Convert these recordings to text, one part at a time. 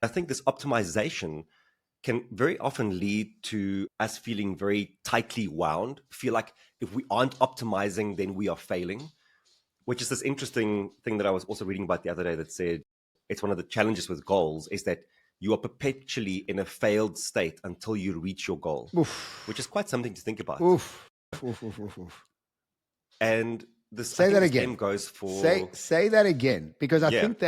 I think this optimization can very often lead to us feeling very tightly wound, feel like if we aren't optimizing, then we are failing, which is this interesting thing that I was also reading about the other day that said it's one of the challenges with goals is that you are perpetually in a failed state until you reach your goal, which is quite something to think about. Oof. Oof, oof, oof, oof. And this, say that this again. game goes for... Say that again, because I think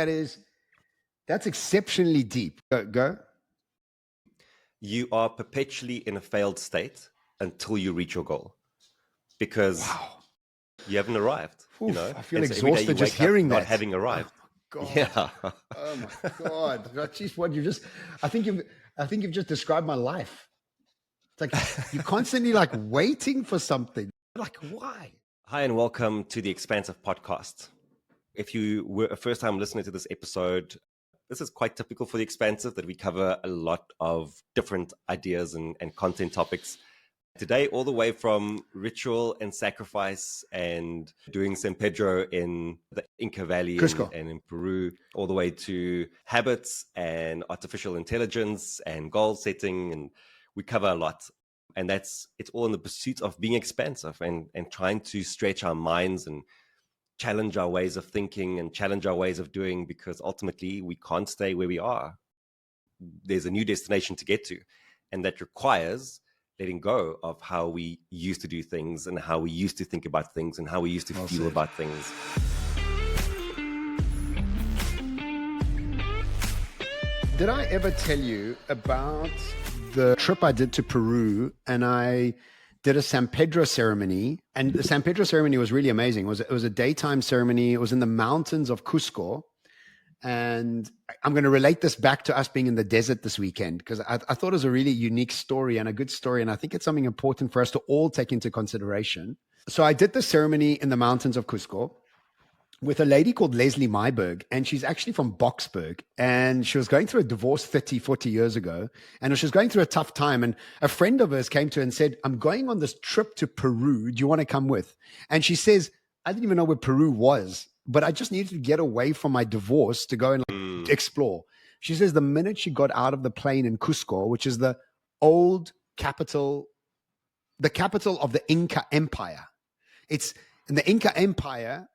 that's exceptionally deep. Go. You are perpetually in a failed state until you reach your goal, because you haven't arrived. Oof, I feel exhausted just hearing that. Not having arrived. God. Yeah. Oh my God. Jeez, what you just, I think you've just described my life. It's like you're constantly like waiting for something. Like, why? Hi, and welcome to the Expansive podcast. If you were a first time listener to this episode, this is quite typical for the Expansive, that we cover a lot of different ideas and content topics. Today, all the way from ritual and sacrifice and doing San Pedro in the Inca Valley and in Peru, all the way to habits and artificial intelligence and goal setting. And we cover a lot. And it's all in the pursuit of being expansive and trying to stretch our minds and challenge our ways of thinking and challenge our ways of doing, because ultimately we can't stay where we are. There's a new destination to get to, and that requires letting go of how we used to do things and how we used to think about things and how we used to feel about things. Did I ever tell you about the trip I did to Peru, and I did a San Pedro ceremony? And the San Pedro ceremony was really amazing. It was a daytime ceremony. It was in the mountains of Cusco. And I'm going to relate this back to us being in the desert this weekend, because I thought it was a really unique story and a good story. And I think it's something important for us to all take into consideration. So I did the ceremony in the mountains of Cusco with a lady called Leslie Myberg, and she's actually from Boksburg, and she was going through a divorce 30, 40 years ago, and she was going through a tough time, and a friend of hers came to her and said, I'm going on this trip to Peru. Do you want to come with? And she says, I didn't even know where Peru was, but I just needed to get away from my divorce to go and explore. She says the minute she got out of the plane in Cusco, which is the old capital, the capital of the Inca Empire. It's in the Inca Empire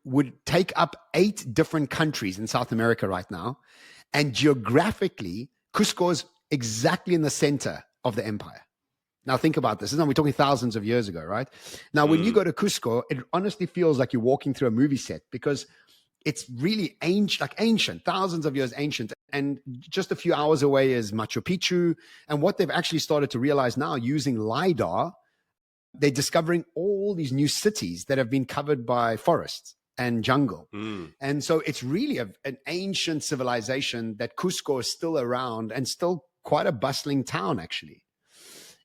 would take up 8 different countries in South America right now. And geographically, Cusco is exactly in the center of the empire. Now think about this. We're talking thousands of years ago, right? Now, when you go to Cusco, it honestly feels like you're walking through a movie set, because it's really ancient, thousands of years ancient. And just a few hours away is Machu Picchu. And what they've actually started to realize now, using LiDAR, they're discovering all these new cities that have been covered by forests and jungle. And so it's really an ancient civilization that Cusco is still around, and still quite a bustling town, actually.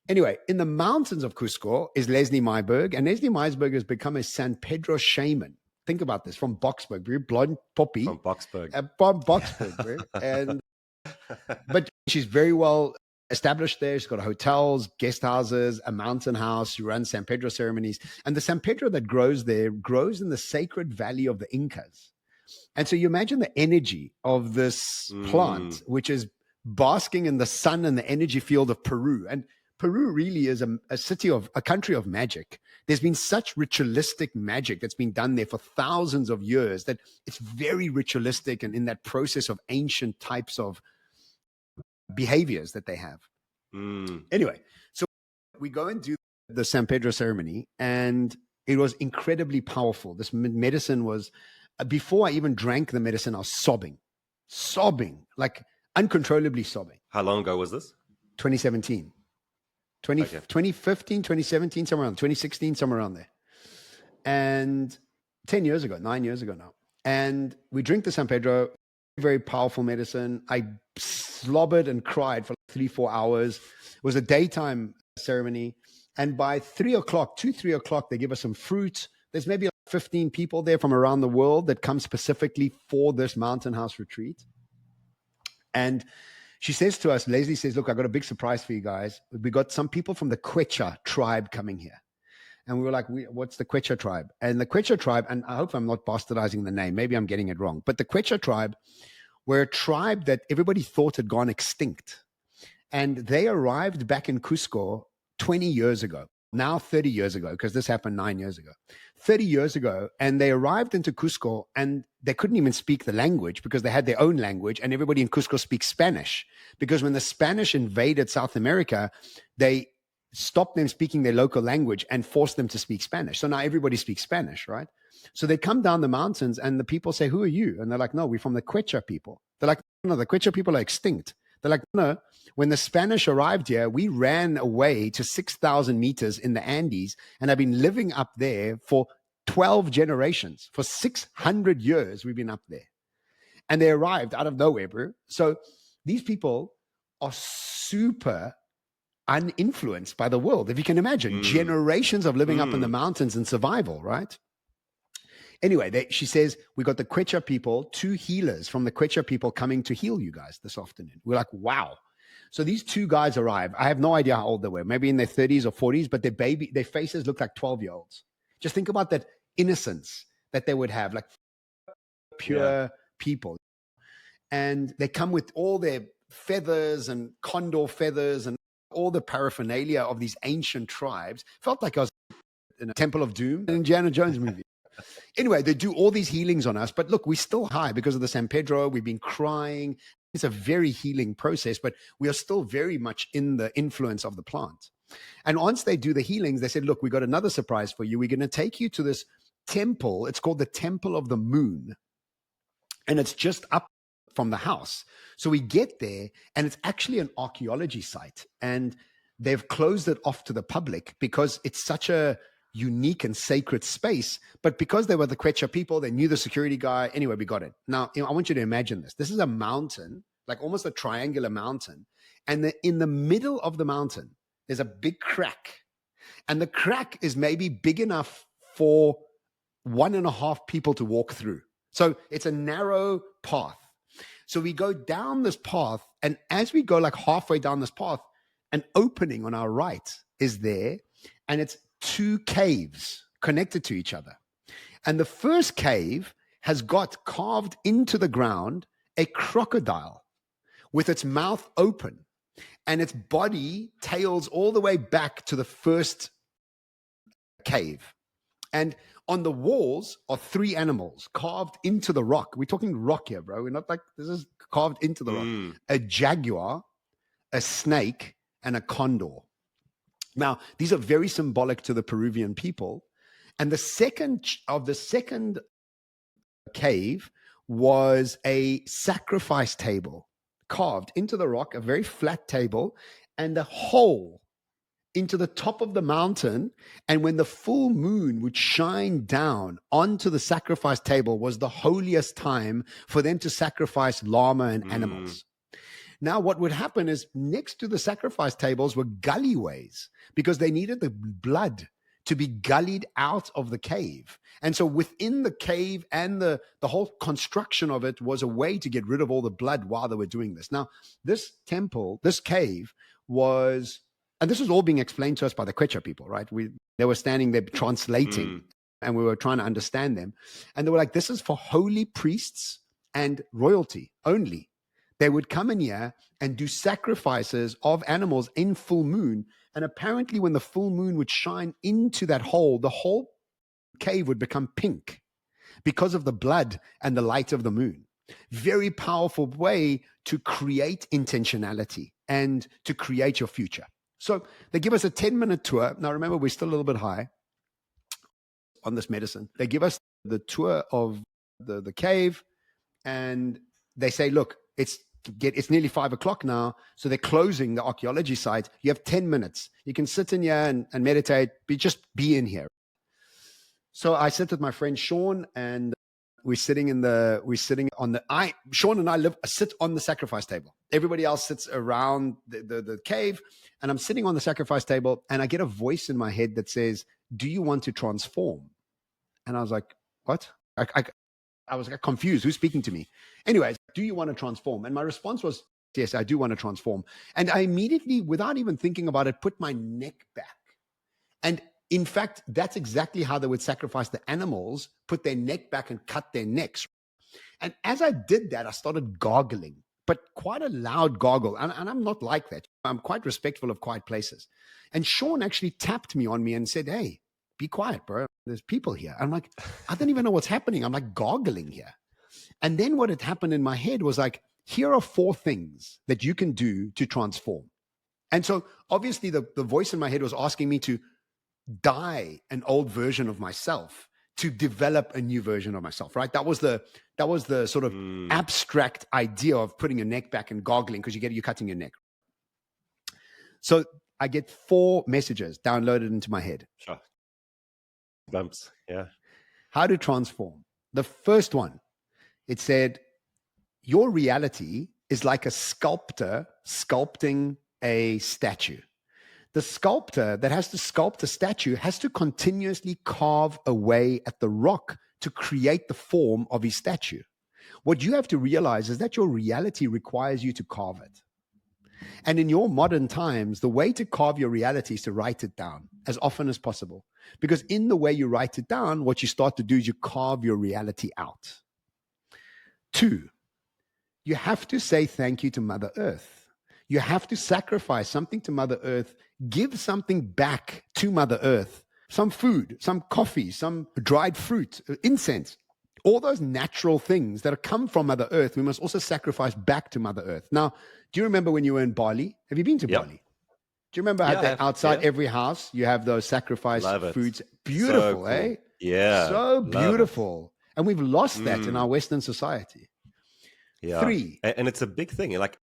Anyway, in the mountains of Cusco is Leslie Myberg, and Leslie Myberg has become a San Pedro shaman. Think about this, from Boksburg, very blonde poppy. From Boksburg. From Boksburg. And but she's very well established there. She's got hotels, guest houses, a mountain house. She runs San Pedro ceremonies. And the San Pedro that grows there grows in the sacred valley of the Incas. And so you imagine the energy of this plant, which is basking in the sun and the energy field of Peru. And Peru really is a country of magic. There's been such ritualistic magic that's been done there for thousands of years that it's very ritualistic, and in that process of ancient types of behaviors that they have. Anyway, so we go and do the San Pedro ceremony, and it was incredibly powerful. This medicine was, before I even drank the medicine, I was sobbing, like uncontrollably sobbing. How long ago was this? 2017. 2015, 2017, somewhere around 2016, somewhere around there. And 9 years ago now. And we drink the San Pedro, very powerful medicine. I slobbered and cried for 3-4 hours. It was a daytime ceremony. And by 3 o'clock, they give us some fruit. There's maybe 15 people there from around the world that come specifically for this mountain house retreat. And she says to us, Leslie says, look, I got a big surprise for you guys. We got some people from the Quechua tribe coming here. And we were like, what's the Quechua tribe? And the Quechua tribe, and I hope I'm not bastardizing the name, maybe I'm getting it wrong, but the Quechua tribe were a tribe that everybody thought had gone extinct. And they arrived back in Cusco 20 years ago, now 30 years ago, because this happened 9 years ago, 30 years ago. And they arrived into Cusco and they couldn't even speak the language because they had their own language, and everybody in Cusco speaks Spanish. Because when the Spanish invaded South America, they stopped them speaking their local language and forced them to speak Spanish. So now everybody speaks Spanish, right? So they come down the mountains and the people say, who are you? And they're like, no, we're from the Quechua people. They're like, no, the Quechua people are extinct. They're like, no, when the Spanish arrived here, we ran away to 6,000 meters in the Andes and have been living up there for 12 generations. For 600 years, we've been up there. And they arrived out of nowhere, bro. So these people are super uninfluenced by the world. If you can imagine, generations of living up in the mountains and survival, right? Anyway, she says, we got the Quechua people, 2 healers from the Quechua people coming to heal you guys this afternoon. We're like, wow. So these 2 guys arrive. I have no idea how old they were, maybe in their 30s or 40s, but their faces look like 12-year-olds. Just think about that innocence that they would have, like pure people. And they come with all their feathers and condor feathers and all the paraphernalia of these ancient tribes. Felt like I was in a Temple of Doom, an Indiana Jones movie. Anyway, they do all these healings on us, but look, we're still high because of the San Pedro. We've been crying. It's a very healing process, but we are still very much in the influence of the plant. And once they do the healings, they said, look, we got another surprise for you. We're going to take you to this temple. It's called the Temple of the Moon. And it's just up from the house. So we get there and it's actually an archaeology site, and they've closed it off to the public because it's such a unique and sacred space. But because they were the Quechua people, they knew the security guy. Anyway, we got it. Now, I want you to imagine this. This is a mountain, like almost a triangular mountain. And in the middle of the mountain, there's a big crack. And the crack is maybe big enough for 1.5 people to walk through. So it's a narrow path. So we go down this path, and as we go like halfway down this path, an opening on our right is there, and it's 2 caves connected to each other. And the first cave has got carved into the ground a crocodile with its mouth open, and its body tails all the way back to the first cave. And on the walls are 3 animals carved into the rock. We're talking rock here, bro. We're not like, this is carved into the rock. A jaguar, a snake, and a condor. Now, these are very symbolic to the Peruvian people. And the second cave was a sacrifice table carved into the rock, a very flat table, and a hole into the top of the mountain. And when the full moon would shine down onto the sacrifice table was the holiest time for them to sacrifice llama and animals. Now, what would happen is next to the sacrifice tables were gullyways because they needed the blood to be gullied out of the cave. And so within the cave and the whole construction of it was a way to get rid of all the blood while they were doing this. Now, this temple, this cave was, and this was all being explained to us by the Quechua people, right? They were standing there translating and we were trying to understand them. And they were like, this is for holy priests and royalty only. They would come in here and do sacrifices of animals in full moon. And apparently when the full moon would shine into that hole, the whole cave would become pink because of the blood and the light of the moon. Very powerful way to create intentionality and to create your future. So they give us a 10-minute tour. Now, remember, we're still a little bit high on this medicine. They give us the tour of the cave, and they say, look, it's nearly 5 o'clock now, so they're closing the archaeology site. You have 10 minutes. You can sit in here and meditate, just be in here. So I sit with my friend Sean, and Sean and I sit on the sacrifice table. Everybody else sits around the cave, and I'm sitting on the sacrifice table, and I get a voice in my head that says, do you want to transform? And I was like, what? I was confused. Who's speaking to me? Anyways, do you want to transform? And my response was, yes, I do want to transform. And I immediately, without even thinking about it, put my neck back. And in fact, that's exactly how they would sacrifice the animals, put their neck back and cut their necks. And as I did that, I started gargling, but quite a loud gargle. And I'm not like that. I'm quite respectful of quiet places. And Sean actually tapped me on me and said, hey, be quiet, bro. There's people here. I'm like, I don't even know what's happening. I'm like gargling here. And then what had happened in my head was like, here are 4 things that you can do to transform. And so obviously the voice in my head was asking me to die an old version of myself to develop a new version of myself, right? That was the sort of abstract idea of putting your neck back and gargling because you're cutting your neck. So I get 4 messages downloaded into my head. Sure. Bumps. Yeah. How to transform. The first one, it said, your reality is like a sculptor sculpting a statue. The sculptor that has to sculpt a statue has to continuously carve away at the rock to create the form of his statue. What you have to realize is that your reality requires you to carve it. And in your modern times, the way to carve your reality is to write it down as often as possible. Because in the way you write it down, what you start to do is you carve your reality out. 2, you have to say thank you to Mother Earth. You have to sacrifice something to Mother Earth, give something back to Mother Earth, some food, some coffee, some dried fruit, incense, all those natural things that come from Mother Earth, we must also sacrifice back to Mother Earth. Now, do you remember when you were in Bali? Have you been to Bali? Do you remember how outside every house, you have those sacrifice foods? Beautiful, so cool. Eh? Yeah. So beautiful. And we've lost that in our Western society. Yeah. 3. And it's a big thing. Like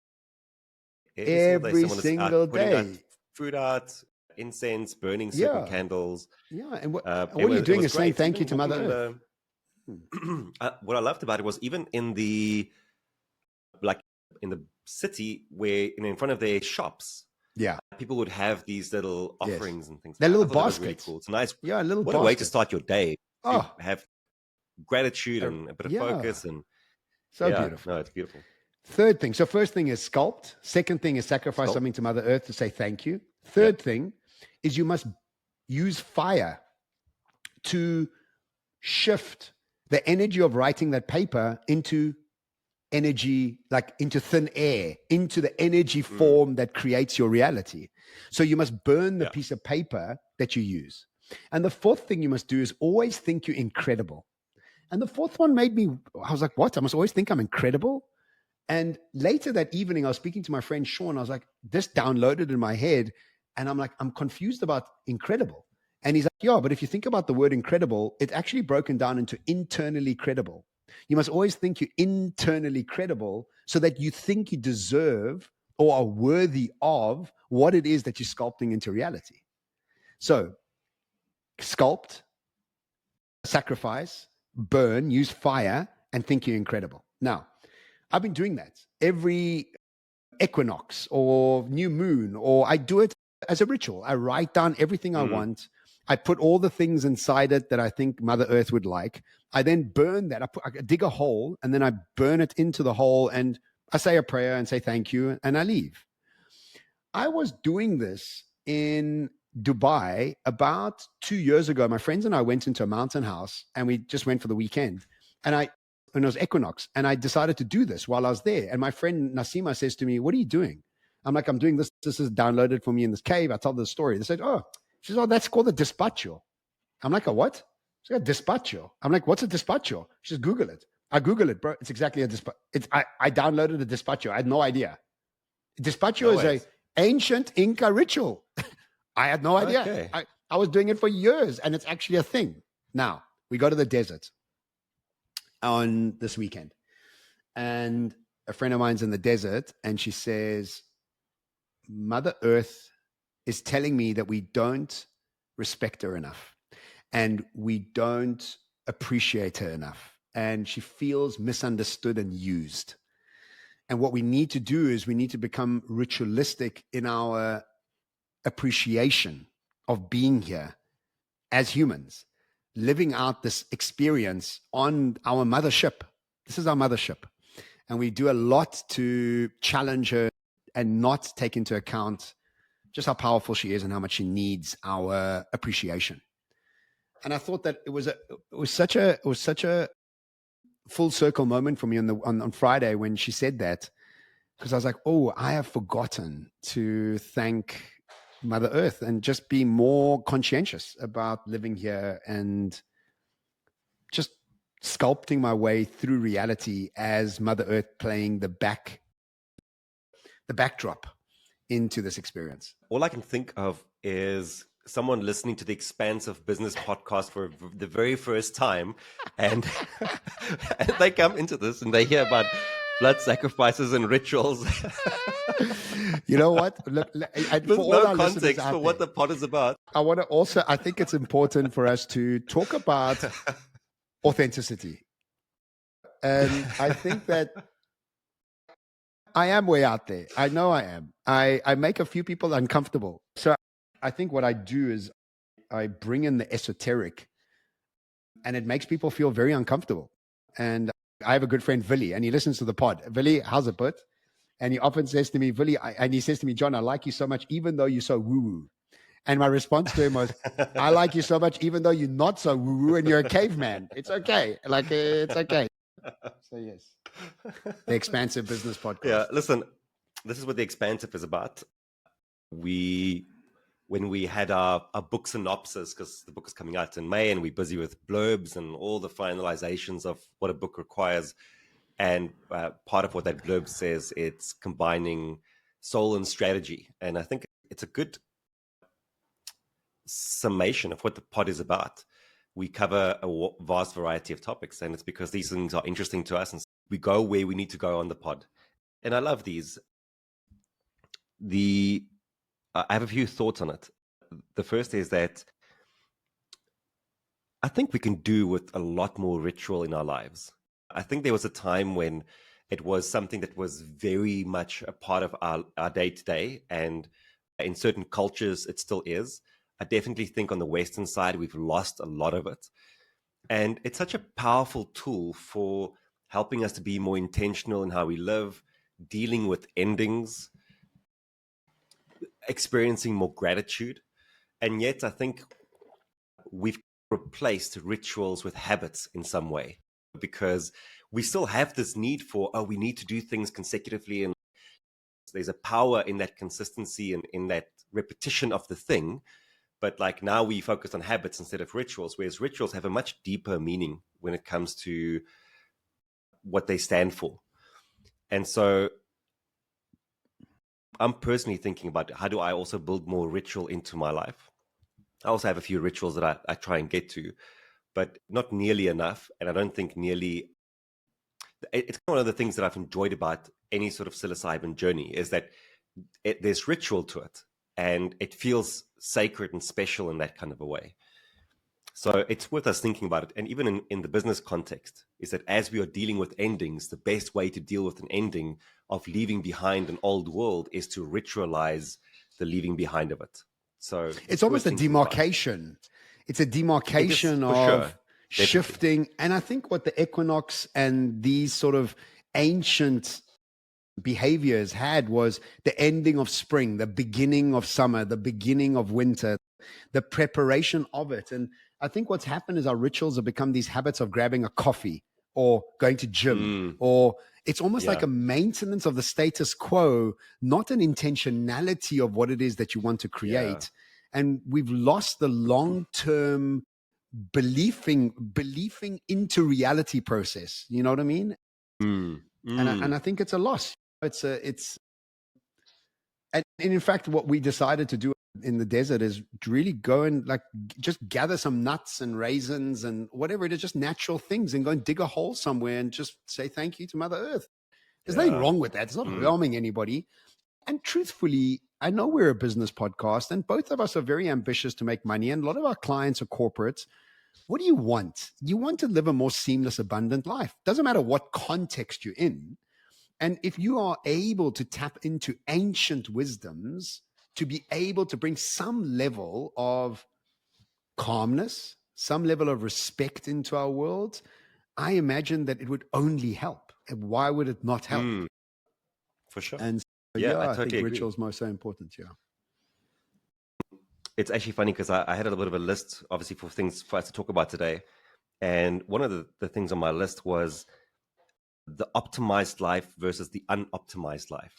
every single day. Food out, incense, burning certain candles. Yeah. And what you're doing is saying thank you to Mother Earth. What I loved about it was even in the city where in front of their shops, people would have these little offerings and things. They're little baskets. Really cool. It's a nice. Yeah, a little. What basket. A way to start your day. Oh, have gratitude and a bit of focus and so beautiful. No, it's beautiful. 3rd thing. So first thing is sculpt. 2nd thing is sacrifice something to Mother Earth to say thank you. 3rd thing is you must use fire to shift the energy of writing that paper into energy, like into thin air, into the energy form that creates your reality. So you must burn the piece of paper that you use. And the 4th thing you must do is always think you're incredible. And the 4th one made me, I was like, what? I must always think I'm incredible. And later that evening, I was speaking to my friend Sean. I was like, this downloaded in my head. And I'm like, I'm confused about incredible. And he's like, yeah, but if you think about the word incredible, it's actually broken down into internally credible. You must always think you're internally credible so that you think you deserve or are worthy of what it is that you're sculpting into reality. So sculpt, sacrifice, burn, use fire, and think you're incredible. Now, I've been doing that every equinox or new moon, or I do it as a ritual. I write down everything I want. I put all the things inside it that I think Mother Earth would like. I then burn that. I dig a hole and then I burn it into the hole and I say a prayer and say thank you and I leave. I was doing this in Dubai about 2 years ago. My friends and I went into a mountain house and we just went for the weekend. And it was equinox, and I decided to do this while I was there. And my friend Nasima says to me, what are you doing? I'm like, I'm doing this. This is downloaded for me in this cave. I told the story. They said, she says, that's called a despacho. I'm like, a what? She's like, a despacho. I'm like, what's a despacho? She says, Google it. I Google it, bro. It's exactly a despacho. I downloaded a despacho. I had no idea. Despacho is an ancient Inca ritual. I had no idea. Okay. I was doing it for years, and it's actually a thing. Now, we go to the desert on this weekend, and a friend of mine's in the desert, and she says, Mother Earth is telling me that we don't respect her enough and we don't appreciate her enough, and she feels misunderstood and used. And what we need to do is we need to become ritualistic in our appreciation of being here as humans, living out this experience on our mothership. This is our mothership. And we do a lot to challenge her and not take into account just how powerful she is and how much she needs our appreciation. And I thought that it was such a full circle moment for me on Friday when she said that, because I was like, oh, I have forgotten to thank Mother Earth and just be more conscientious about living here and just sculpting my way through reality as Mother Earth playing the backdrop into this experience. All I can think of is someone listening to the Expansive Business podcast for the very first time, and, and they come into this and they hear about blood sacrifices and rituals. You know what? Look, there's no context for what the pod is about. I think it's important for us to talk about authenticity. And I think that I am way out there. I know I am. I make a few people uncomfortable. So I think what I do is I bring in the esoteric, and it makes people feel very uncomfortable. And I have a good friend, Villy, and he listens to the pod. Villy, how's it, bud? And he often says to me, Villy, and he says to me, John, I like you so much, even though you're so woo-woo. And my response to him was, I like you so much, even though you're not so woo-woo and you're a caveman. It's okay. Like, it's okay. So, yes. The Expansive Business Podcast. Yeah, listen, this is what the Expansive is about. When we had our book synopsis, because the book is coming out in May and we're busy with blurbs and all the finalizations of what a book requires. And part of what that blurb says, it's combining soul and strategy. And I think it's a good summation of what the pod is about. We cover a vast variety of topics, and it's because these things are interesting to us, and we go where we need to go on the pod. And I love these. I have a few thoughts on it. The first is that I think we can do with a lot more ritual in our lives. I think there was a time when it was something that was very much a part of our day-to-day, and in certain cultures it still is. I definitely think on the Western side, we've lost a lot of it. And it's such a powerful tool for helping us to be more intentional in how we live, dealing with endings, experiencing more gratitude. And yet I think we've replaced rituals with habits in some way, because we still have this need for, we need to do things consecutively. And there's a power in that consistency and in that repetition of the thing. But like now we focus on habits instead of rituals, whereas rituals have a much deeper meaning when it comes to what they stand for. And so I'm personally thinking about, how do I also build more ritual into my life? I also have a few rituals that I try and get to, but not nearly enough. And I don't think it's one of the things that I've enjoyed about any sort of psilocybin journey is that there's ritual to it, and it feels sacred and special in that kind of a way. So it's worth us thinking about it. And even in the business context, is that as we are dealing with endings, the best way to deal with an ending of leaving behind an old world is to ritualize the leaving behind of it. So it's almost a demarcation. It's a demarcation of shifting. And I think what the equinox and these sort of ancient behaviors had was the ending of spring, the beginning of summer, the beginning of winter, the preparation of it. And I think what's happened is our rituals have become these habits of grabbing a coffee or going to gym, or it's almost like a maintenance of the status quo, not an intentionality of what it is that you want to create. And we've lost the long-term believing into reality process. You know what I mean? And I think it's a loss. And in fact, what we decided to do in the desert is to really go and like just gather some nuts and raisins and whatever it is, just natural things, and go and dig a hole somewhere and just say thank you to Mother Earth. There's nothing wrong with that. It's not harming anybody. And truthfully, I know we're a business podcast and both of us are very ambitious to make money, and a lot of our clients are corporates. What do you want? You want to live a more seamless, abundant life. Doesn't matter what context you're in. And if you are able to tap into ancient wisdoms to be able to bring some level of calmness, some level of respect into our world, I imagine that it would only help. And why would it not help? For sure. And so, I think agree. rituals are so important. It's actually funny because I had a little bit of a list, obviously, for things for us to talk about today. And one of the things on my list was the optimized life versus the unoptimized life.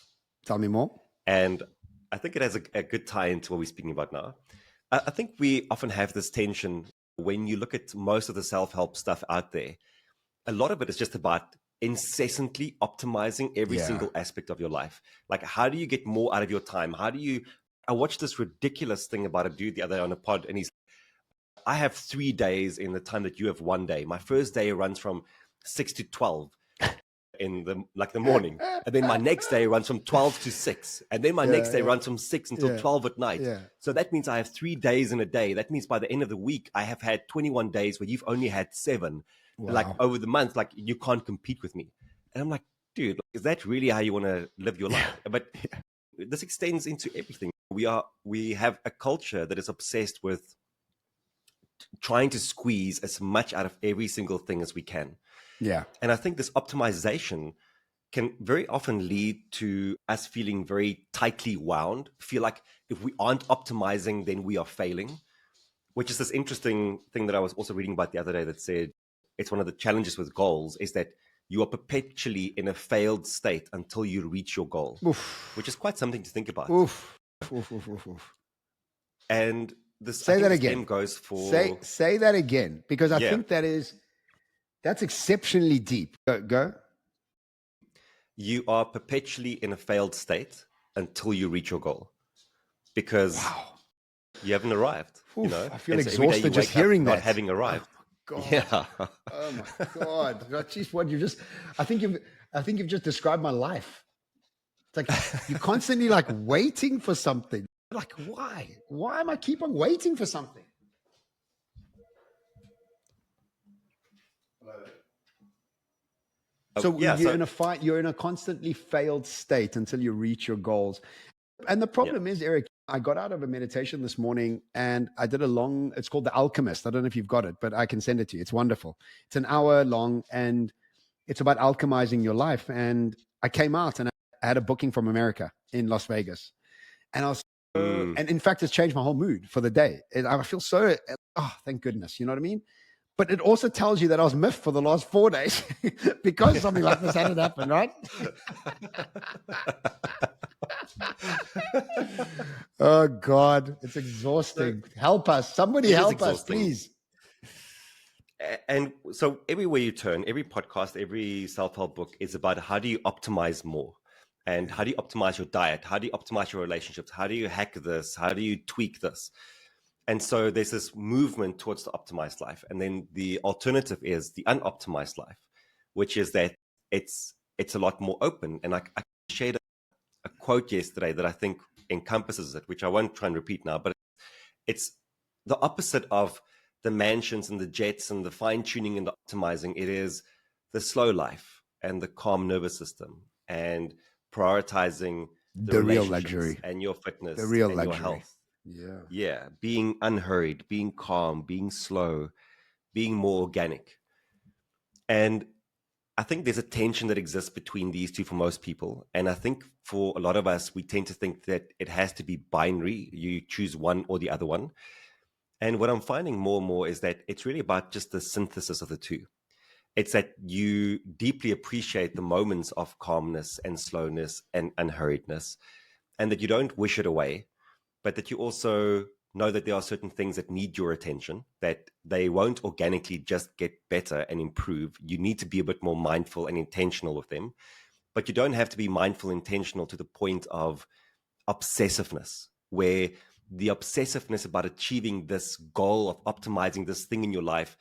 Tell me more. And I think it has a good tie into what we're speaking about now. I think we often have this tension when you look at most of the self-help stuff out there. A lot of it is just about incessantly optimizing every single aspect of your life. Like, how do you get more out of your time? I watched this ridiculous thing about a dude the other day on a pod, and he's, I have 3 days in the time that you have 1 day. My first day runs from 6 to 12 in the morning, and then my next day runs from 12 to 6, and then my next day runs from 6 until 12 at night. So that means I have 3 days in a day. That means by the end of the week I have had 21 days where you've only had 7. Like over the month, like, you can't compete with me. And I'm like, dude, is that really how you want to live your life? But this extends into everything. We have a culture that is obsessed with trying to squeeze as much out of every single thing as we can. Yeah. And I think this optimization can very often lead to us feeling very tightly wound, feel like if we aren't optimizing, then we are failing, which is this interesting thing that I was also reading about the other day that said it's one of the challenges with goals is that you are perpetually in a failed state until you reach your goal, which is quite something to think about. And this, say that again. Goes for say that again, because I think that's exceptionally deep. Go. You are perpetually in a failed state until you reach your goal, because you haven't arrived. I feel exhausted just hearing that. Not having arrived. God. Yeah. Oh my God. Jeez, what you just, I think you've just described my life. It's like you're constantly like waiting for something. Like, why? Why am I keep on waiting for something? So you're in a fight, you're in a constantly failed state until you reach your goals. And the problem is, Erik, I got out of a meditation this morning and I did it's called The Alchemist. I don't know if you've got it, but I can send it to you. It's wonderful. It's an hour long and it's about alchemizing your life. And I came out and I had a booking from America in Las Vegas. And I was, and in fact, it's changed my whole mood for the day. I feel so, thank goodness. You know what I mean? But it also tells you that I was miffed for the last 4 days because something like this hadn't happened, right? Oh God, it's exhausting. Help us. Somebody help us, please. And so everywhere you turn, every podcast, every self-help book is about how do you optimize more? And how do you optimize your diet? How do you optimize your relationships? How do you hack this? How do you tweak this? And so there's this movement towards the optimized life. And then the alternative is the unoptimized life, which is that it's a lot more open. And I shared a quote yesterday that I think encompasses it, which I won't try and repeat now, but it's the opposite of the mansions and the jets and the fine tuning and the optimizing. It is the slow life and the calm nervous system and prioritizing the real luxury and your fitness, the real and luxury. Your health. Yeah. Being unhurried, being calm, being slow, being more organic. And I think there's a tension that exists between these two for most people. And I think for a lot of us, we tend to think that it has to be binary. You choose one or the other one. And what I'm finding more and more is that it's really about just the synthesis of the two. It's that you deeply appreciate the moments of calmness and slowness and unhurriedness, and that you don't wish it away, but that you also know that there are certain things that need your attention, that they won't organically just get better and improve. You need to be a bit more mindful and intentional with them, but you don't have to be mindful and intentional to the point of obsessiveness, where the obsessiveness about achieving this goal of optimizing this thing in your life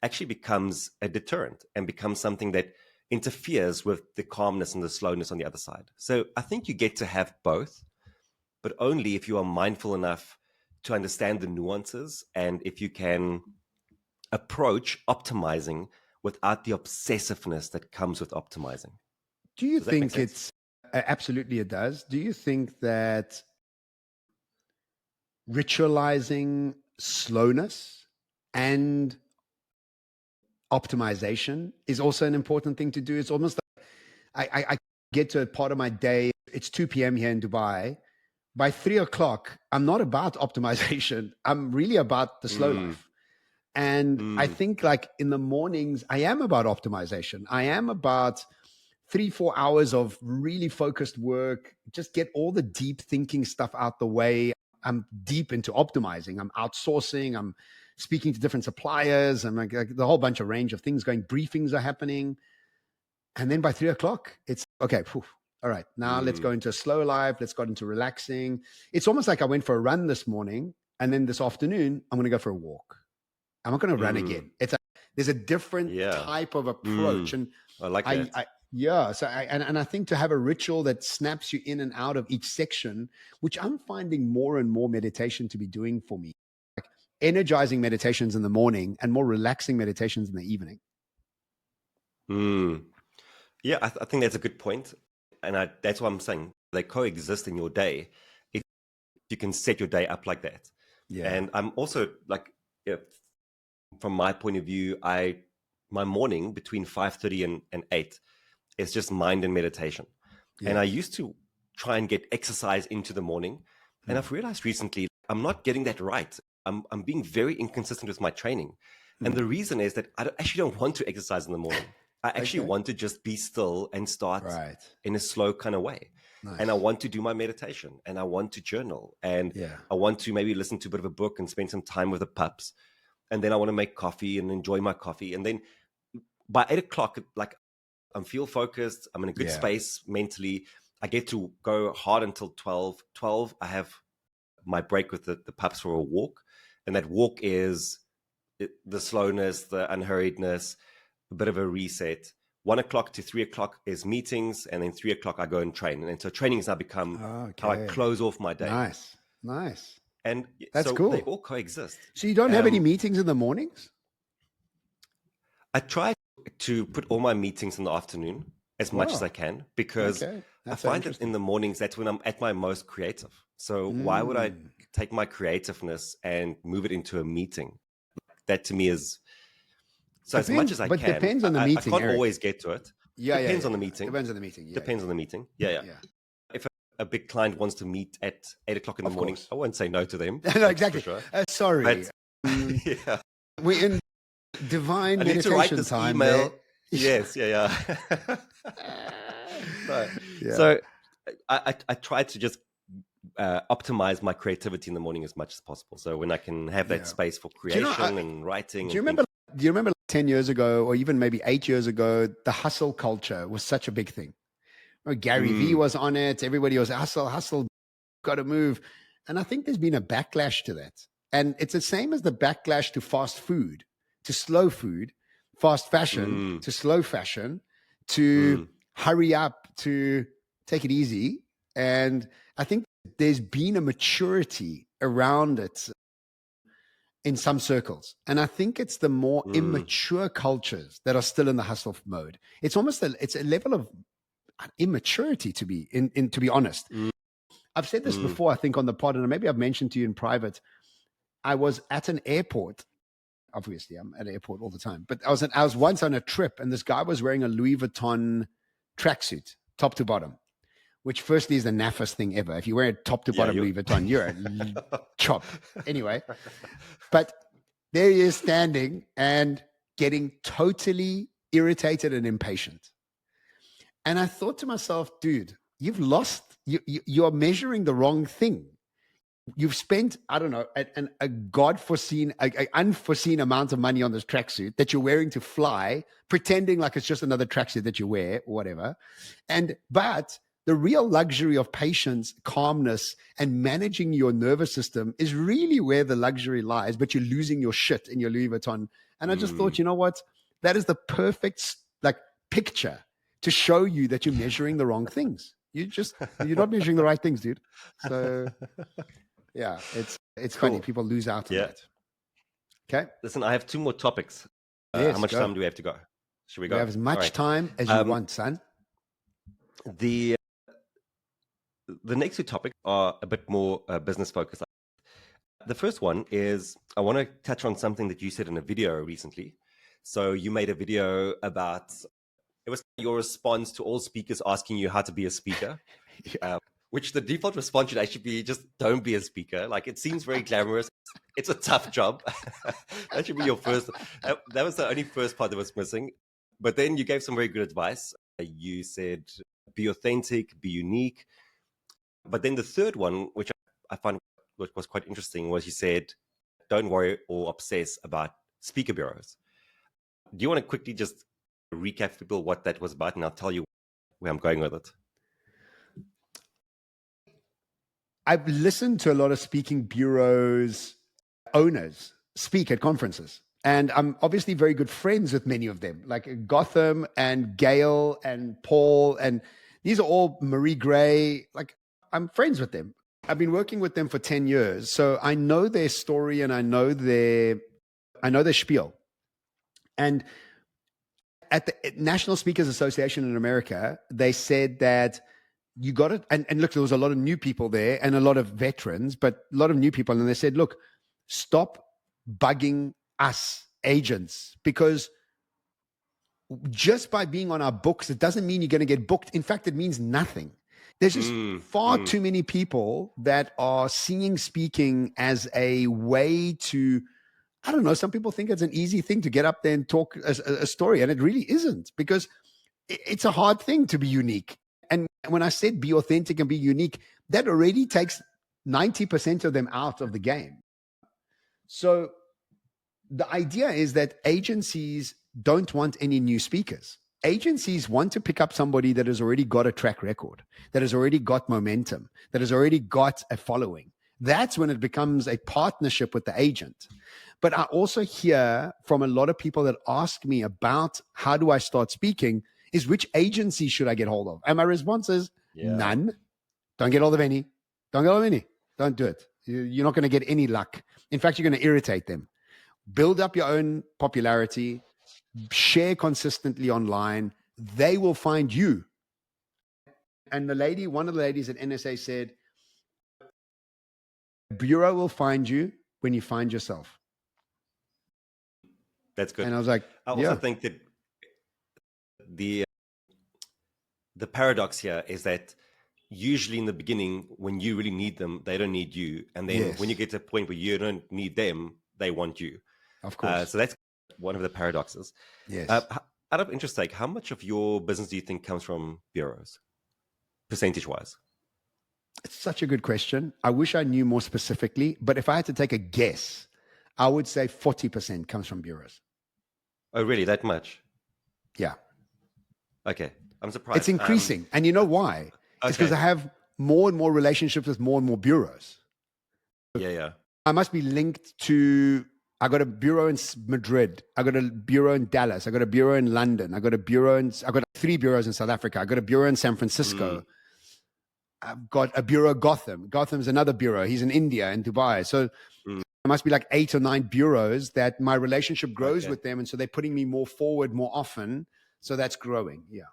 actually becomes a deterrent and becomes something that interferes with the calmness and the slowness on the other side. So I think you get to have both, but only if you are mindful enough to understand the nuances and if you can approach optimizing without the obsessiveness that comes with optimizing. Do you think it's absolutely it does? Do you think that ritualizing slowness and optimization is also an important thing to do? It's almost like I get to a part of my day, it's 2 p.m. here in Dubai. By 3 o'clock, I'm not about optimization. I'm really about the slow life. And I think like in the mornings, I am about optimization. I am about 3-4 hours of really focused work, just get all the deep thinking stuff out the way. I'm deep into optimizing. I'm outsourcing. I'm speaking to different suppliers. I'm like the whole bunch of range of things going. Briefings are happening. And then by 3 o'clock, it's okay. Phew, all right, now let's go into a slow life. Let's go into relaxing. It's almost like I went for a run this morning, and then this afternoon, I'm going to go for a walk. I'm not going to run again. There's a different type of approach. And I like that. I think to have a ritual that snaps you in and out of each section, which I'm finding more and more meditation to be doing for me, like energizing meditations in the morning and more relaxing meditations in the evening. Yeah, I think that's a good point. And that's what I'm saying. They coexist in your day if you can set your day up like that. Yeah. And I'm also like, from my point of view, my morning between 5:30 and 8 is just mind and meditation. Yeah. And I used to try and get exercise into the morning. And I've realized recently I'm not getting that right. I'm being very inconsistent with my training. And the reason is that I actually don't want to exercise in the morning. I actually want to just be still and start in a slow kind of way. Nice. And I want to do my meditation and I want to journal and I want to maybe listen to a bit of a book and spend some time with the pups. And then I want to make coffee and enjoy my coffee. And then by 8 o'clock, like I'm feel focused. I'm in a good space mentally. I get to go hard until 12. 12, I have my break with the pups for a walk. And that walk is the slowness, the unhurriedness, a bit of a reset. 1 o'clock to 3 o'clock is meetings, and then 3 o'clock I go and train. And so training has now become how I close off my day. Nice. And that's so cool. They all coexist. So you don't have any meetings in the mornings? I try to put all my meetings in the afternoon as much as I can, because I find that in the mornings, that's when I'm at my most creative. So why would I take my creativeness and move it into a meeting? That to me is... So as much as I can, depends on the meeting. I can't always get to it. Depends on the meeting. Depends on the meeting. Depends on the meeting. Yeah. If a big client wants to meet at 8 o'clock in the morning, I won't say no to them. No, exactly. Sure. Sorry. We're in divine meditation need to write this time. Email. Yes. So I try to just optimize my creativity in the morning as much as possible. So when I can have that space for creation and writing. Do you remember 10 years ago, or even maybe 8 years ago, the hustle culture was such a big thing? Gary Vee was on it. Everybody was hustle, got to move. And I think there's been a backlash to that. And it's the same as the backlash to fast food, to slow food, fast fashion, to slow fashion, to hurry up, to take it easy. And I think there's been a maturity around it in some circles. And I think it's the more immature cultures that are still in the hustle mode. It's almost it's a level of immaturity, to be honest. I've said this before, I think on the pod, and maybe I've mentioned to you in private. I was at an airport. Obviously, I'm at an airport all the time. But I was once on a trip, and this guy was wearing a Louis Vuitton tracksuit, top to bottom, which firstly is the naffest thing ever. If you wear a top to bottom Louis Vuitton, you're a chop. Anyway, but there he is standing and getting totally irritated and impatient. And I thought to myself, dude, you've lost, you're measuring the wrong thing. You've spent, I don't know, an unforeseen amount of money on this tracksuit that you're wearing to fly, pretending like it's just another tracksuit that you wear or whatever. But the real luxury of patience, calmness, and managing your nervous system is really where the luxury lies, but you're losing your shit in your Louis Vuitton. And I just thought, you know what? That is the perfect picture to show you that you're measuring the wrong things. You're not measuring the right things, dude. So yeah, it's cool. Funny. People lose out on that. Okay. Listen, I have 2 more topics. How much time do we have to go? Should we go? We have as much time as you want, son. The next 2 topics are a bit more business focused. The first one is I want to touch on something that you said in a video recently. So you made a video about, it was your response to all speakers asking you how to be a speaker, which the default response should actually be just don't be a speaker. Like, it seems very glamorous. It's a tough job. That should be your first. That was the only first part that was missing. But then you gave some very good advice. you said be authentic, be unique. But then the third one, which I find was quite interesting, was you said, don't worry or obsess about speaker bureaus. Do you want to quickly just recap for people what that was about? And I'll tell you where I'm going with it. I've listened to a lot of speaking bureaus owners speak at conferences. And I'm obviously very good friends with many of them, like Gotham and Gail and Paul. And these are all Marie Gray. Like, I'm friends with them. I've been working with them for 10 years. So I know their story and I know their spiel. And at the National Speakers Association in America, they said that you got it. And look, there was a lot of new people there and a lot of veterans, but a lot of new people. And they said, look, stop bugging us agents, because just by being on our books, it doesn't mean you're going to get booked. In fact, it means nothing. There's just far too many people that are seeing speaking as a way to, I don't know, some people think it's an easy thing to get up there and talk a story, and it really isn't, because it's a hard thing to be unique. And when I said be authentic and be unique, that already takes 90% of them out of the game. So the idea is that agencies don't want any new speakers. Agencies want to pick up somebody that has already got a track record, that has already got momentum, that has already got a following. That's when it becomes a partnership with the agent. But I also hear from a lot of people that ask me about how do I start speaking, is which agency should I get hold of? And my response is none. Don't get hold of any. Don't get hold of any. Don't do it. You're not going to get any luck. In fact, you're going to irritate them. Build up your own popularity. Share consistently online. They will find you. And one of the ladies at NSA said, Bureau will find you when you find yourself. That's good. And I was like, I also think that the paradox here is that usually in the beginning, when you really need them, they don't need you. And then when you get to a point where you don't need them, they want you. Of course. So that's one of the paradoxes. Yes. Out of interest, like, how much of your business do you think comes from bureaus, percentage-wise? It's such a good question. I wish I knew more specifically, but if I had to take a guess, I would say 40% comes from bureaus. Oh, really? That much? Yeah. Okay. I'm surprised. It's increasing. And you know why? It's because I have more and more relationships with more and more bureaus. Yeah. I must be linked to, I got a bureau in Madrid. I got a bureau in Dallas. I got a bureau in London. I got 3 bureaus in South Africa. I got a bureau in San Francisco. I've got a bureau Gotham. Gotham's another bureau. He's in India and Dubai. So there must be like 8 or 9 bureaus that my relationship grows with them. And so they're putting me more forward more often. So that's growing. Yeah.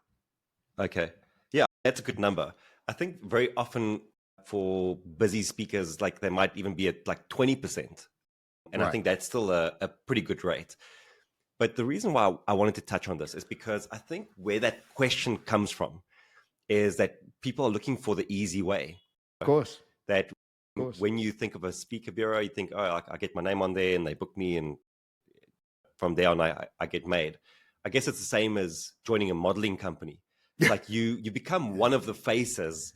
Okay. Yeah, that's a good number. I think very often for busy speakers, like they might even be at like 20%. And I think that's still a pretty good rate. But the reason why I wanted to touch on this is because I think where that question comes from is that people are looking for the easy way. Of course. That when you think of a speaker bureau, you think, oh, I get my name on there and they book me, and from there on I get made. I guess it's the same as joining a modeling company. Like you become one of the faces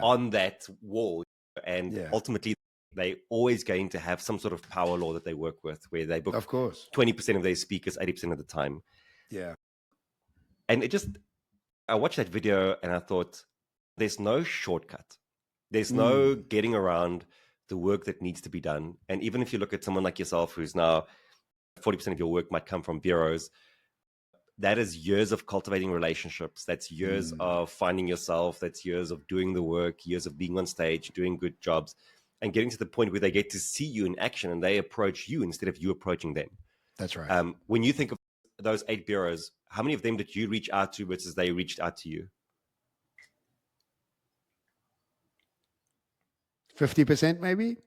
on that wall, and ultimately they're always going to have some sort of power law that they work with, where they book, of course, 20% of their speakers 80% of the time. Yeah. And I watched that video and I thought, there's no shortcut. There's no getting around the work that needs to be done. And even if you look at someone like yourself, who's now 40% of your work might come from bureaus, that is years of cultivating relationships. That's years of finding yourself. That's years of doing the work, years of being on stage, doing good jobs, and getting to the point where they get to see you in action and they approach you instead of you approaching them. That's right. When you think of those 8 bureaus, how many of them did you reach out to versus they reached out to you? 50% maybe.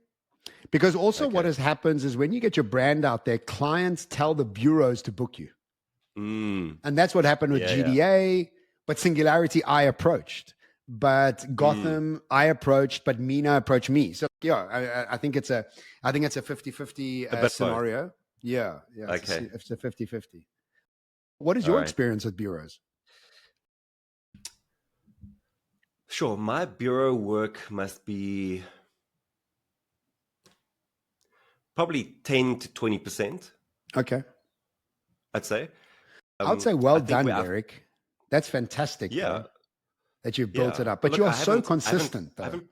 Because also what happens is when you get your brand out there, clients tell the bureaus to book you. And that's what happened with GDA. But Singularity, I approached. But Gotham, I approached. But Mina approached me. So I think it's a 50-50 scenario. Both. Yeah. It's a 50-50. What is your experience with bureaus? Sure. My bureau work must be probably 10 to 20%, Okay. I'd say. I would say I well think done, where I've, Derek. That's fantastic, yeah, bro, that you've built yeah. it up. Well, But look, you are so consistent, I though. haven't,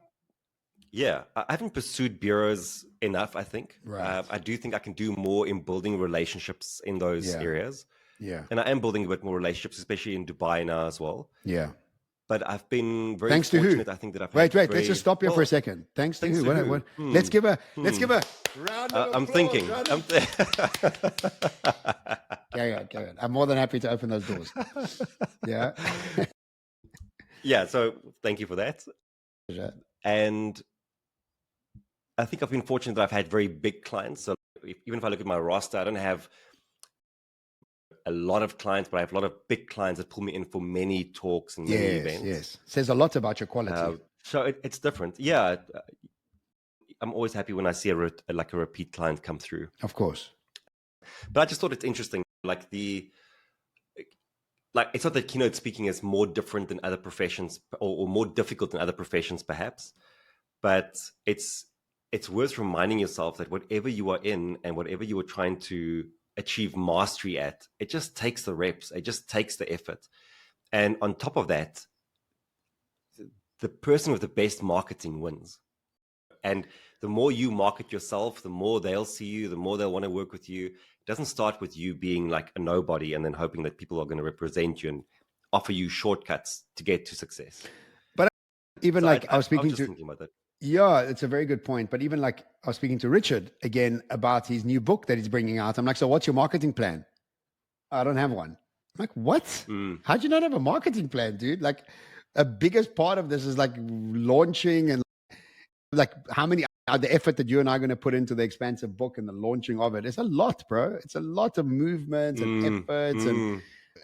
yeah, I haven't pursued bureaus enough, I think. Right. I do think I can do more in building relationships in those Yeah. areas. Yeah. And I am building a bit more relationships, especially in Dubai now as well. Yeah. But I've been very Thanks to who? fortunate. I think that I've had Wait. Let's just very, stop here for a well, second. Thanks to thanks who? to What? who? Let's give a round of I'm applause. thinking. Carry on. I'm more than happy to open those doors. Yeah. Yeah, so thank you for that. And I think I've been fortunate that I've had very big clients. So even if I look at my roster, I don't have a lot of clients, but I have a lot of big clients that pull me in for many talks and many events. Yes. Says a lot about your quality. So it's different. Yeah, I'm always happy when I see a repeat client come through. Of course. But I just thought it's interesting, it's not that keynote speaking is more different than other professions or more difficult than other professions, perhaps, but it's worth reminding yourself that whatever you are in and whatever you are trying to achieve mastery at, it just takes the reps, it just takes the effort. And on top of that, the person with the best marketing wins. And the more you market yourself, the more they'll see you, the more they'll want to work with you. It doesn't start with you being like a nobody and then hoping that people are going to represent you and offer you shortcuts to get to success. But even So I was speaking just to, thinking about that. yeah, it's a very good point. But even like I was speaking to Richard again about his new book that he's bringing out. I'm like, so what's your marketing plan? I don't have one. I'm like, what? How'd you not have a marketing plan, dude? Like, a biggest part of this is like launching and like how many the effort that you and I are going to put into the Expansive book and the launching of it. It's a lot, bro. It's a lot of movements and efforts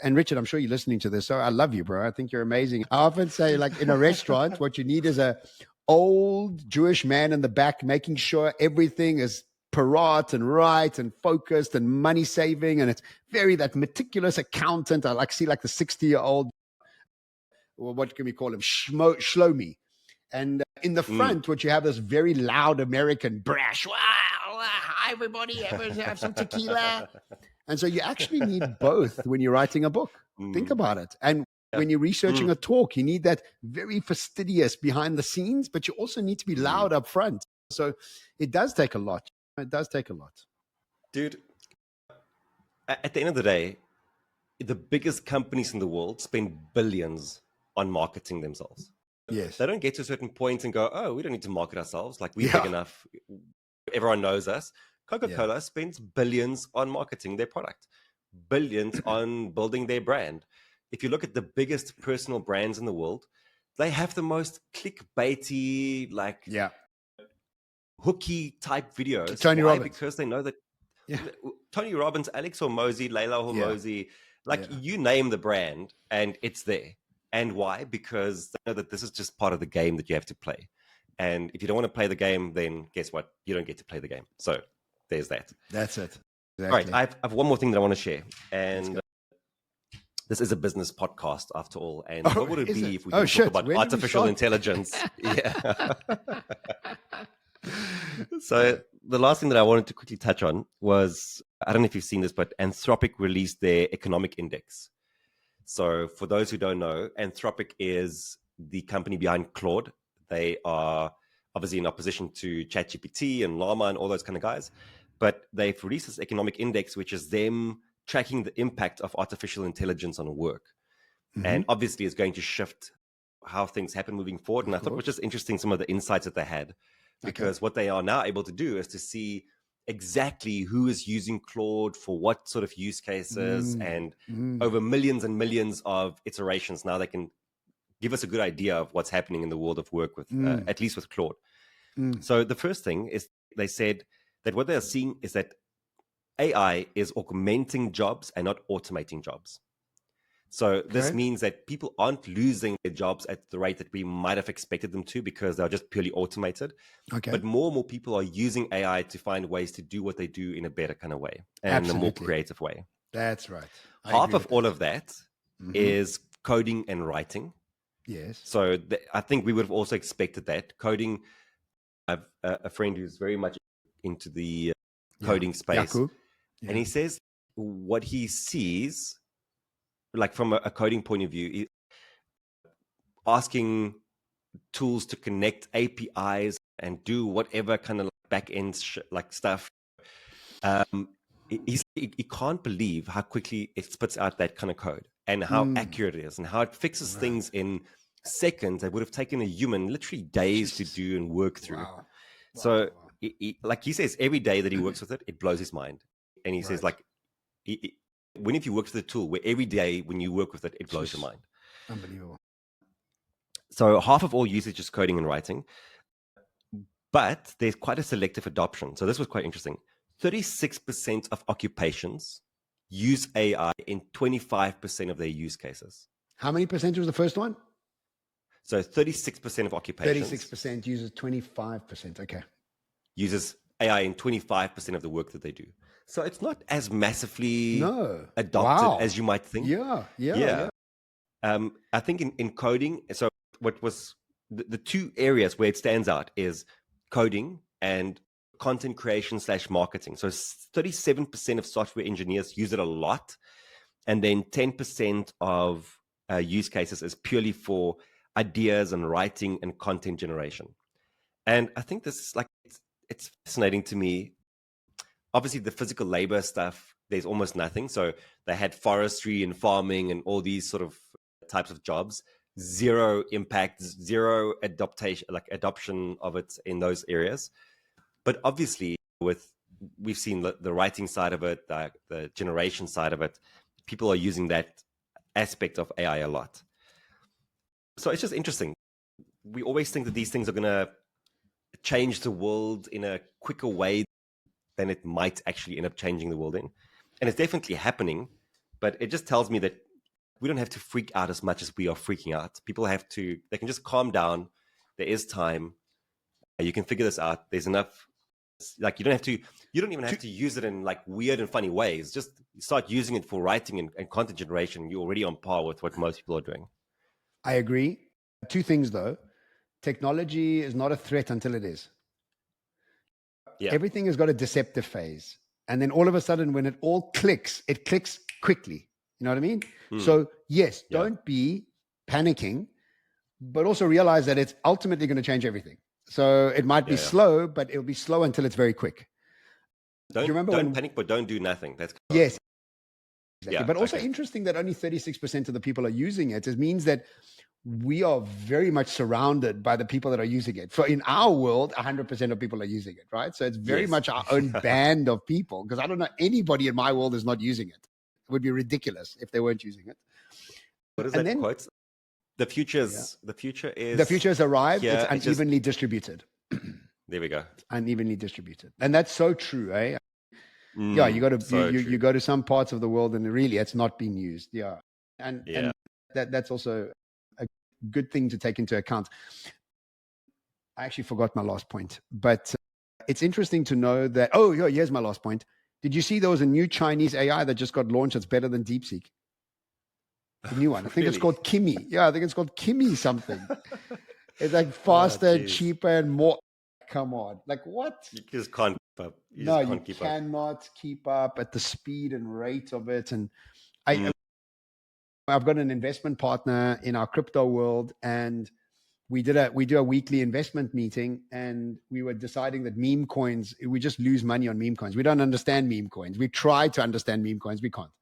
and Richard, I'm sure you're listening to this. So I love you, bro. I think you're amazing. I often say, like in a restaurant, what you need is a old Jewish man in the back, making sure everything is parat and right and focused and money saving. And it's very that meticulous accountant. I see like the 60-year-old, or what can we call him? Shlomi. And in the front, what you have this very loud American brash. Wow, hi everybody, have some tequila. And so you actually need both when you're writing a book. Think about it. And when you're researching a talk, you need that very fastidious behind the scenes, but you also need to be loud up front. So it does take a lot. It does take a lot. Dude, at the end of the day, the biggest companies in the world spend billions on marketing themselves. Yes. They don't get to a certain point and go, oh, we don't need to market ourselves. Like, we're big enough. Everyone knows us. Coca-Cola spends billions on marketing their product, billions on building their brand. If you look at the biggest personal brands in the world, they have the most clickbaity, hooky type videos. Tony Robbins. Because they know that Tony Robbins, Alex Hormozi, Layla Hormozi, you name the brand and it's there. And why? Because they know that this is just part of the game that you have to play. And if you don't want to play the game, then guess what? You don't get to play the game. So there's that. That's it. Exactly. All right. I have one more thing that I want to share. And this is a business podcast after all. And what would it be if we could talk about artificial intelligence? So the last thing that I wanted to quickly touch on was, I don't know if you've seen this, but Anthropic released their economic index. So for those who don't know, Anthropic is the company behind Claude. They are obviously in opposition to ChatGPT and Llama and all those kind of guys. But they've released this economic index, which is them tracking the impact of artificial intelligence on work. And obviously it's going to shift how things happen moving forward. And I thought it was just interesting, some of the insights that they had. Because what they are now able to do is to see exactly who is using Claude for what sort of use cases, and over millions and millions of iterations. Now they can give us a good idea of what's happening in the world of work with, at least with Claude. So the first thing is they said that what they're seeing is that AI is augmenting jobs and not automating jobs. So this means that people aren't losing their jobs at the rate that we might have expected them to, because they're just purely automated. But more and more people are using AI to find ways to do what they do in a better kind of way and a more creative way. That's right. Half of all of that is coding and writing. Yes. So I think we would have also expected that. Coding, I have a friend who's very much into the coding space. Yaku. And he says what he sees, like from a coding point of view, asking tools to connect APIs and do whatever kind of back end like stuff. He can't believe how quickly it spits out that kind of code and how accurate it is and how it fixes things in seconds that would have taken a human literally days to do and work through. So, like he says, every day that he works with it, it blows his mind. And he says, like, when if you work with a tool where every day when you work with it, it blows your mind. Unbelievable. So half of all usage is coding and writing, but there's quite a selective adoption. So this was quite interesting. 36% of occupations use AI in 25% of their use cases. How many percent was the first one? So 36% of occupations. 36% uses 25%. Okay. Uses AI in 25% of the work that they do. So it's not as massively adopted as you might think. Yeah. I think in coding, so what was the two areas where it stands out is coding and content creation / marketing. So 37% of software engineers use it a lot. And then 10% of use cases is purely for ideas and writing and content generation. And I think this is like, it's fascinating to me. Obviously, the physical labor stuff, there's almost nothing. So they had forestry and farming and all these sort of types of jobs, zero impact, zero adoption of it in those areas. But obviously, we've seen the writing side of it, the generation side of it, people are using that aspect of AI a lot. So it's just interesting. We always think that these things are going to change the world in a quicker way than it might actually end up changing the world in. And it's definitely happening, but it just tells me that we don't have to freak out as much as we are freaking out. People they can just calm down. There is time. You can figure this out. There's enough. Like you don't even have to use it in like weird and funny ways. Just start using it for writing and content generation. You're already on par with what most people are doing. I agree. Two things though. Technology is not a threat until it is. Yeah. Everything has got a deceptive phase. And then all of a sudden, when it all clicks, it clicks quickly. You know what I mean? So yes, don't be panicking, but also realize that it's ultimately going to change everything. So it might be slow, but it'll be slow until it's very quick. Don't panic, but don't do nothing. That's yes. Exactly. Yeah, but also interesting that only 36% of the people are using it. It means that we are very much surrounded by the people that are using it. So in our world, 100% of people are using it, right? So it's very much our own band of people, because I don't know anybody in my world is not using it. It would be ridiculous if they weren't using it. What is that quote? The future has arrived. Yeah, it's unevenly distributed. There we go. It's unevenly distributed. And that's so true, eh? Yeah, you go to some parts of the world and really it's not being used. Yeah. And that's also a good thing to take into account. I actually forgot my last point, but it's interesting to know that, here's my last point. Did you see there was a new Chinese AI that just got launched that's better than DeepSeek? The new one. I think it's called Kimi. Yeah, I think it's called Kimi something. It's like faster, cheaper, and more. Come on. Like what? You just can't keep up. You cannot keep up at the speed and rate of it. And I've got an investment partner in our crypto world, and we do a weekly investment meeting, and we were deciding that meme coins, we just lose money on meme coins. We don't understand meme coins. We try to understand meme coins. We can't.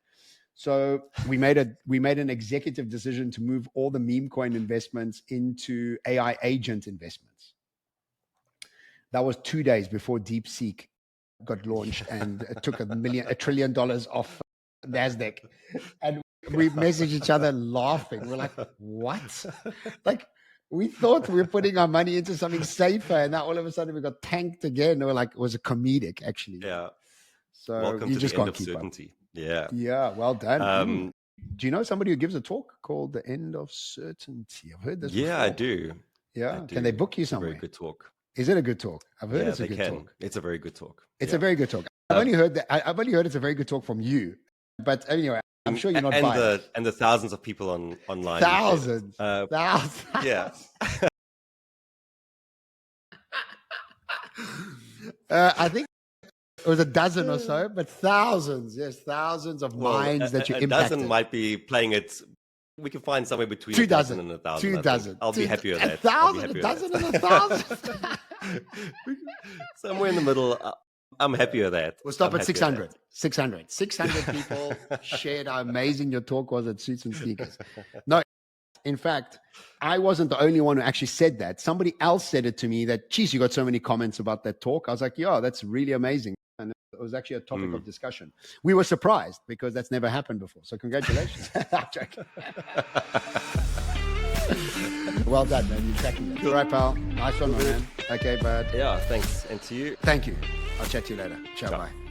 So we made an executive decision to move all the meme coin investments into AI agent investments. That was 2 days before DeepSeek got launched, and it took $1 trillion off NASDAQ. And we messaged each other laughing. We're like, what? Like, we thought we were putting our money into something safer, and now all of a sudden we got tanked again. We're like, it was a comedic, actually. Yeah. So welcome you to just the end can't of keep certainty. Up. Yeah. Yeah. Well done. Do you know somebody who gives a talk called The End of Certainty? I've heard this before. I do. Yeah. Can they book you somewhere? It's a very good talk. Is it a good talk? I've heard it's a good talk. It's a very good talk. It's a very good talk. I've only heard it's a very good talk from you. But anyway, I'm sure you're not and biased. the thousands of people online. Thousands. Thousands. Yeah. I think it was a dozen or so, but thousands. Yes, thousands of minds that you impacted. A dozen might be playing it. We can find somewhere between 2 a dozen and 1,000. 2 dozen. I'll be happy with that. 1,000, a dozen and 1,000. Somewhere in the middle. I'm happy with that. We'll stop at 600. 600. 600 people shared how amazing your talk was at Suits and Sneakers. No, in fact, I wasn't the only one who actually said that. Somebody else said it to me that, geez, you got so many comments about that talk. I was like, yeah, that's really amazing. And it was actually a topic of discussion. We were surprised because that's never happened before. So congratulations. Well done, man. You're tracking it. All right, pal. Nice one, my man. Okay, bud. Yeah, thanks. And to you. Thank you. I'll chat to you later. Ciao. Bye.